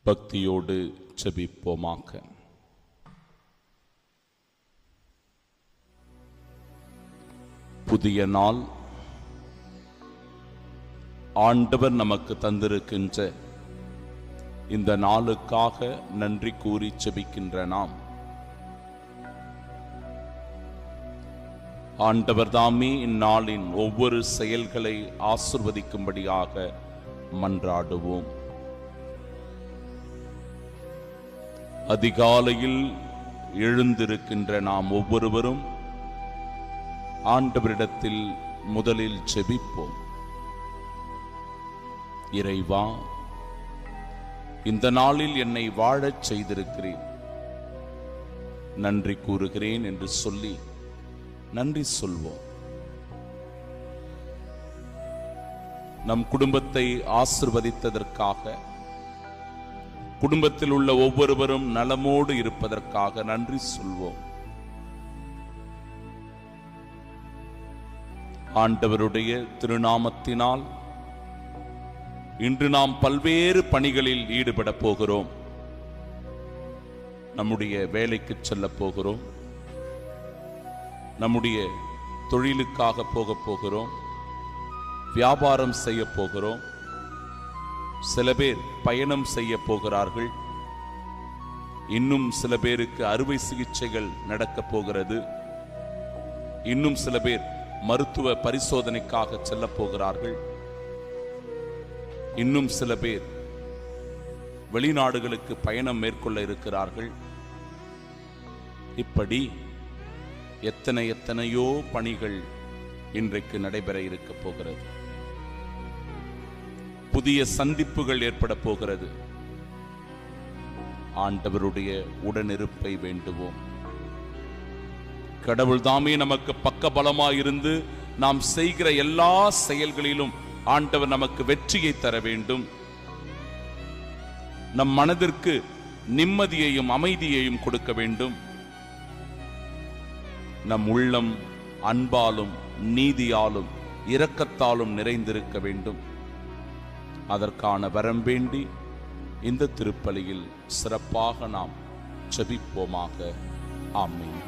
பக்தியோடு ஜெபிப்போமாக. புதிய நாள், ஆண்டவர் நமக்கு தந்திருக்கின்ற இந்த நாளுக்காக நன்றி கூறி ஜெபிக்கின்ற நாம், ஆண்டவர் தாமே இந்நாளின் ஒவ்வொரு செயல்களை ஆசிர்வதிக்கும்படியாக மன்றாடுவோம். அதிகாலையில் எழுந்திருக்கின்ற நாம் ஒவ்வொருவரும் ஆண்டவரிடத்தில் முதலில் ஜெபிப்போம். இறைவா, இந்த நாளில் என்னை வாழச் செய்திருக்கிறேன், நன்றி கூறுகிறேன் என்று சொல்லி நன்றி சொல்வோம். நம் குடும்பத்தை ஆசிர்வதித்ததற்காக, குடும்பத்தில் உள்ள ஒவ்வொருவரும் நலமோடு இருப்பதற்காக நன்றி சொல்வோம். ஆண்டவருடைய திருநாமத்தினால் இன்று நாம் பல்வேறு பணிகளில் ஈடுபட போகிறோம். நம்முடைய வேலைக்கு செல்ல போகிறோம், நம்முடைய தொழிலுக்காக போக போகிறோம், வியாபாரம் செய்ய போகிறோம், சில பேர் பயணம் செய்ய போகிறார்கள், இன்னும் சில பேருக்கு அறுவை சிகிச்சைகள் நடக்கப் போகிறது, இன்னும் சில பேர் மருத்துவ பரிசோதனைக்காக செல்ல போகிறார்கள், இன்னும் சில பேர் வெளிநாடுகளுக்கு பயணம் மேற்கொள்ள இருக்கிறார்கள். இப்படி எத்தனையோ பணிகள் இன்றைக்கு நடைபெற இருக்க போகிறது. புதிய சந்திப்புகள் ஏற்பட போகிறது. ஆண்டவருடைய உடனிருப்பை வேண்டுவோம். கடவுள் தாமே நமக்கு பக்கபலமாயிருந்து நாம் செய்கிற எல்லா செயல்களிலும் ஆண்டவர் நமக்கு வெற்றியை தர வேண்டும். நம் மனதிற்கு நிம்மதியையும் அமைதியையும் கொடுக்க வேண்டும். நம் உள்ளம் அன்பாலும் நீதியாலும் இரக்கத்தாலும் நிறைந்திருக்க வேண்டும். அதற்கான வரம் வேண்டி இந்த திருப்பலியில் சிறப்பாக நாம் ஜெபிப்போமாக. ஆமென்.